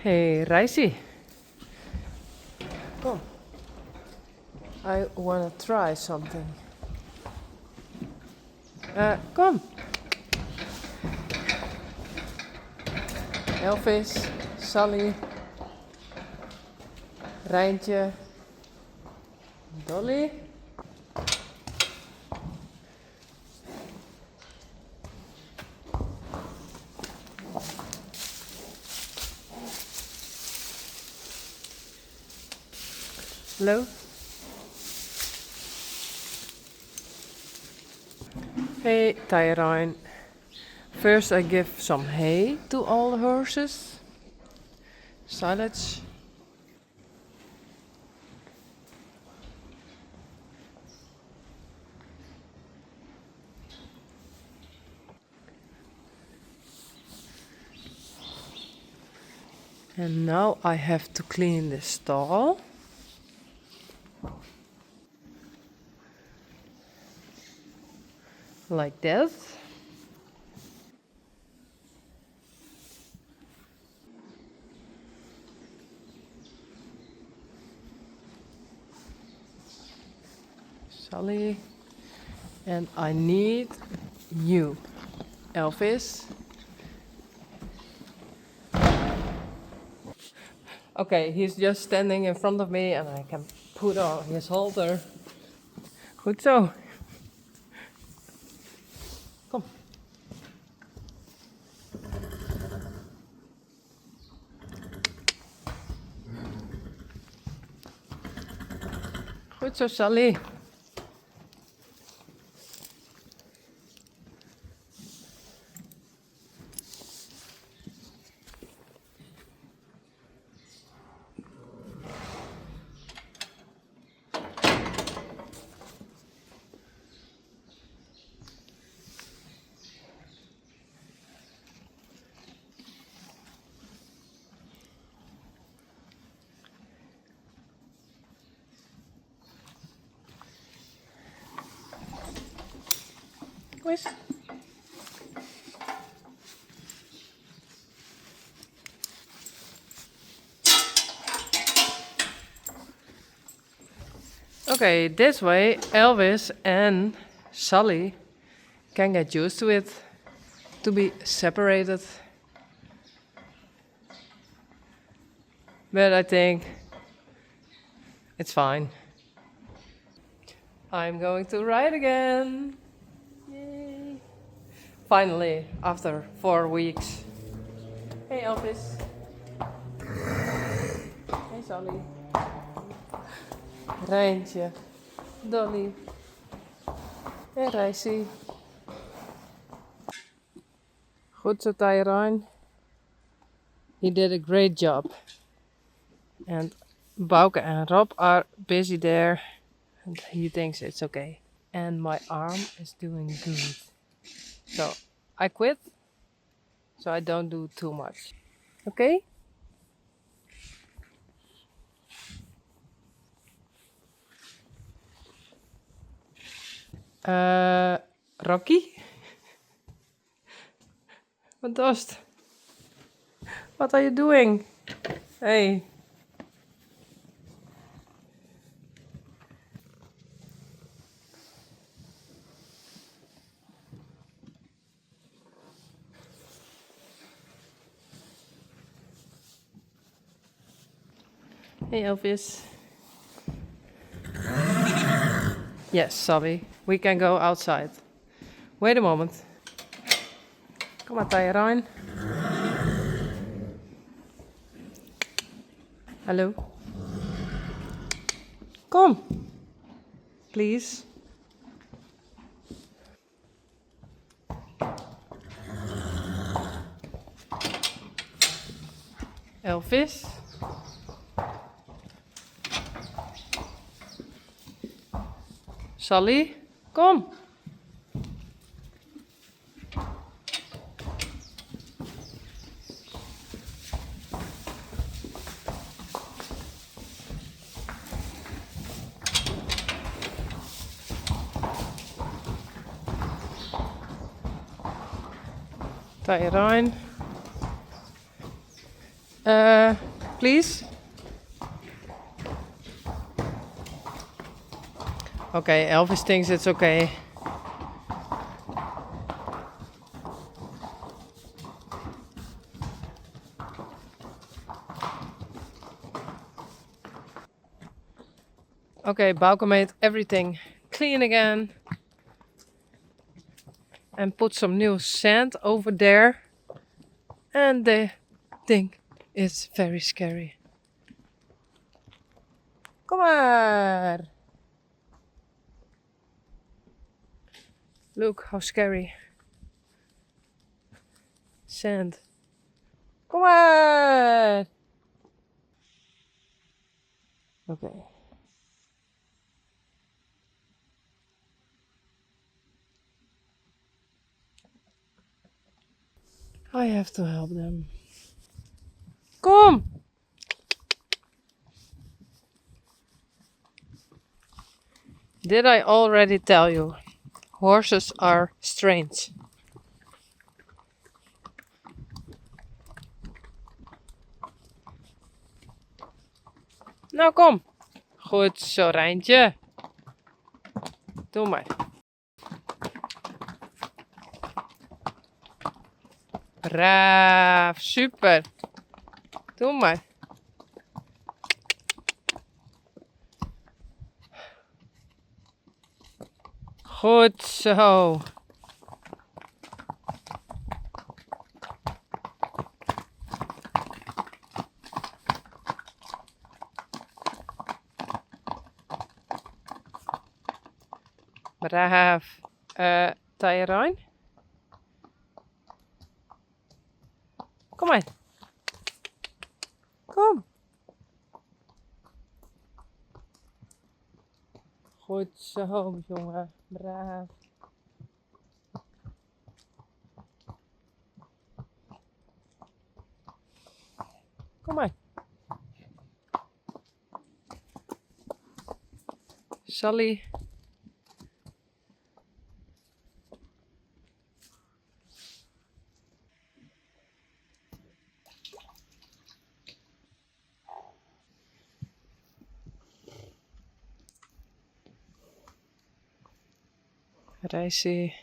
Hey, Reisi. Come. I want to try something. Come. Elvis, Sally, Reintje, Dolly. Hello. Hey, Tyro. First I give some hay to all the horses. Silage. And now I have to clean the stall. Like that. Sally. And I need you, Elvis. Okay, he's just standing in front of me and I can put on his halter. Goed zo. Kom. Goed zo, Sally. Quiz. Okay, this way Elvis and Sally can get used to it, to be separated. But I think it's fine. I'm going to ride again. Yay. Finally, after 4 weeks. Hey Elvis. Hey Sally. Reintje, Dolly en Reisi. Goed zo, Tyro. He did a great job. And Bouke and Rob are busy there. And he thinks it's okay. And my arm is doing good. So I quit. So I don't do too much. Okay? Rocky? Wat dost? What are you doing? Hey. Hey Elvis. Yes, sorry. We can go outside. Wait a moment. Come on, Tyro. Hello. Come. Please. Elvis. Sally, kom. Tyro. Please. Okay, Elvis thinks it's okay. Okay, Bauke made everything clean again. And put some new sand over there. And the thing is very scary. Kom maar! Look how scary. Sand. Kom maar! Okay. I have to help them. Kom! Did I already tell you? Horses are strange. Nou kom. Goed zo, Reintje. Doe maar. Braaf, super. Doe maar. Goed zo. Braaf. Tyro? Kom maar. Kom. Goed zo, jongen. Braaf. Kom maar. Sally. Reisie.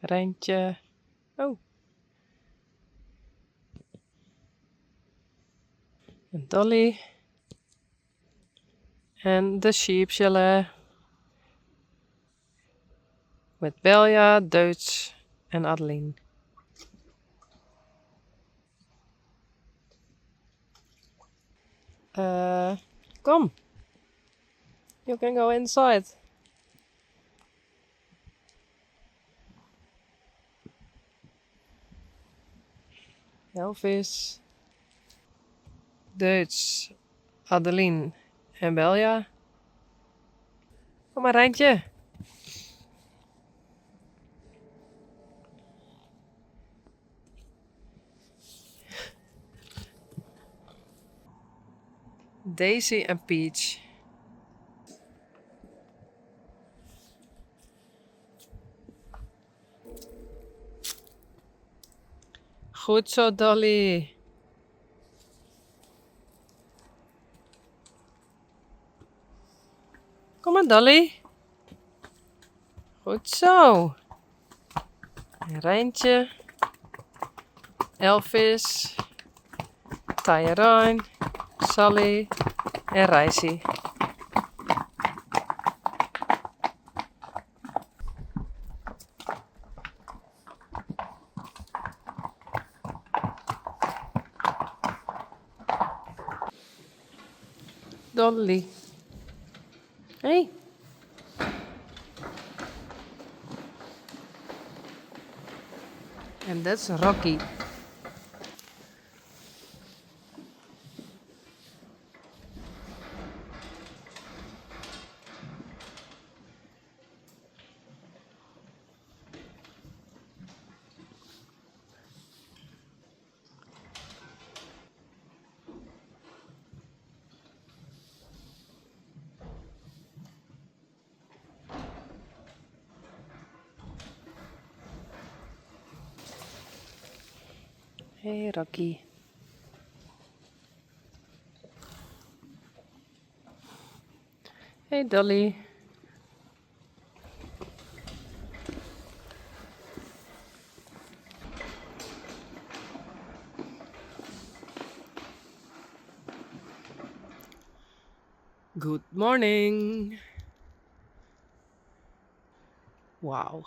Reintje. Oh. En Dolly. En de sheepsjelle. Met Belja, Duits en Adeline. Come. You can go inside. Elvis. Duits. Adeline en Belja. Kom maar, Reintje. Daisy en Peach. Goed zo, Dolly. Kom maar, Dolly. Goed zo. En Reintje. Elvis. Tyro. Sally en Reisie. Dolly. Hey. And that's Rocky. Hey, Rocky. Hey, Dolly. Good morning. Wow.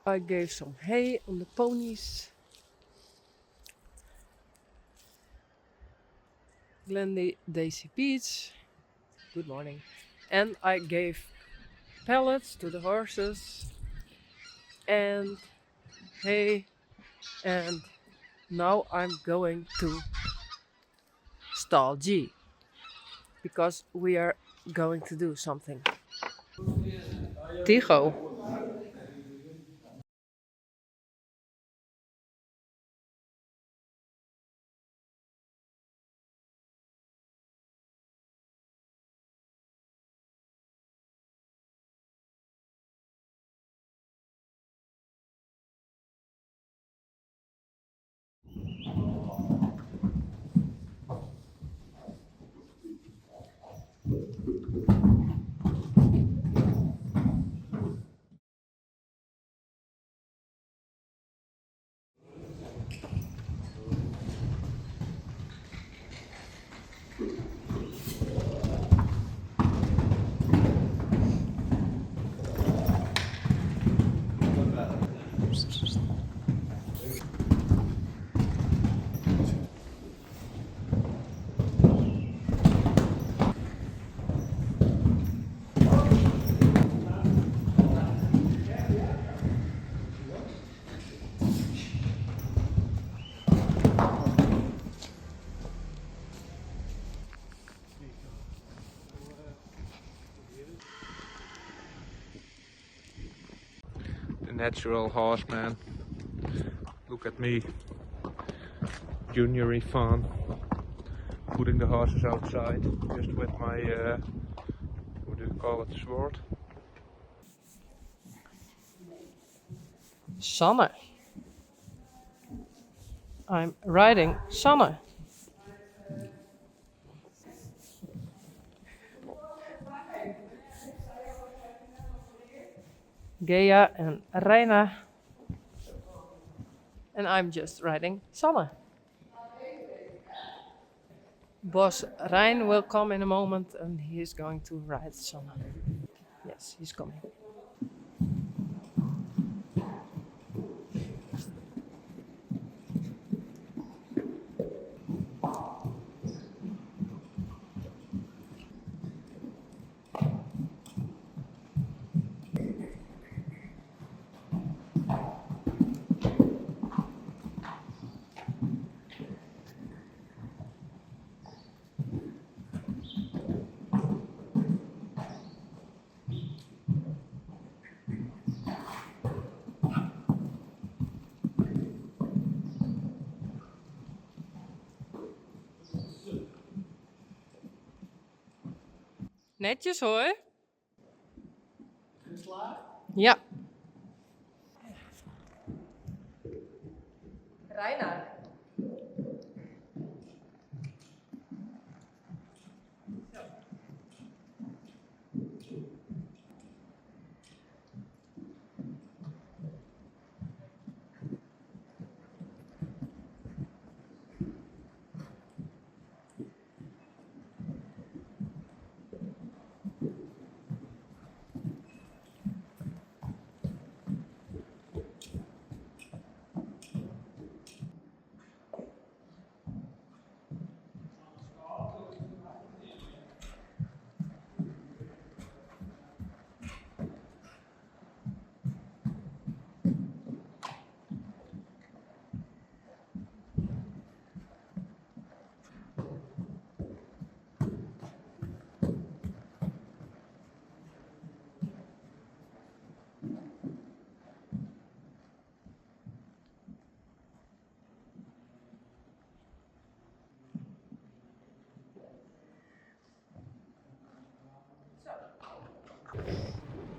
I gave some hay on the ponies. Glendy, Daisy Peach. Good morning. And I gave pellets to the horses and hay. And now I'm going to stall G because we are going to do something. Tygo. The natural horseman. Look at me, Junior Yvonne, putting the horses outside just with my, what do you call it, sword? Sanne. I'm riding Sanne. Gea and Reina. And I'm just riding Sanne. Boss Rein will come in a moment and he is going to ride Sanne. Yes, he's coming. Netjes hoor. Ja. Reina.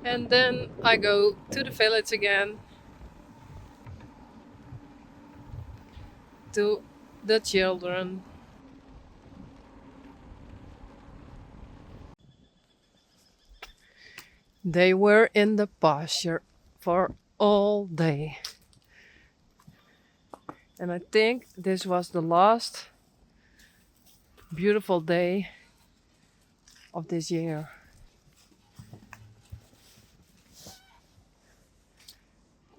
And then I go to the village again to the children. They were in the pasture for all day. And I think this was the last beautiful day of this year.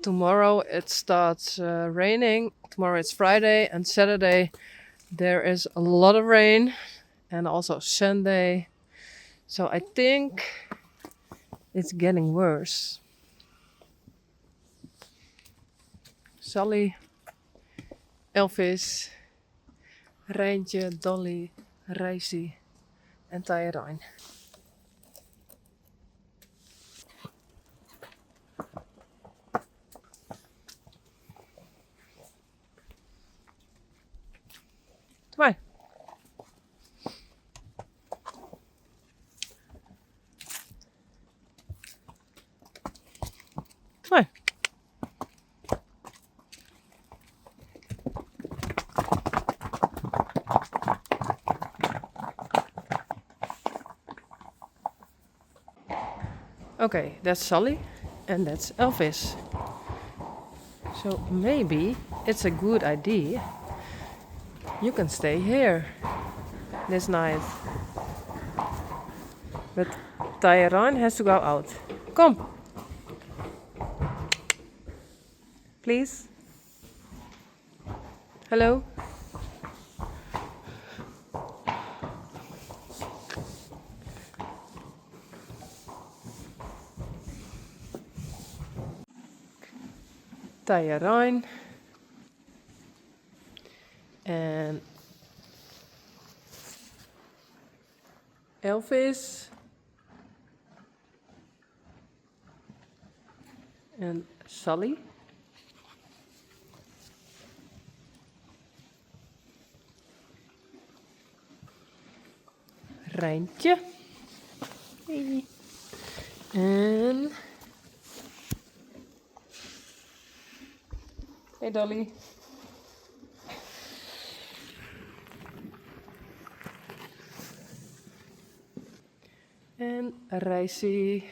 Tomorrow it starts raining. Tomorrow it's Friday, and Saturday there is a lot of rain, and also Sunday. So I think it's getting worse. Sally, Elvis, Reintje, Dolly, Reisi en Tyro. Come on. Come on. Okay, that's Sally and that's Elvis. So maybe it's a good idea. You can stay here this night. But Tyron has to go out. Come. Please. Hello. Tyron. And Elvis. And Sally. Reintje. Hey. En... Hey Dolly. En Reisi.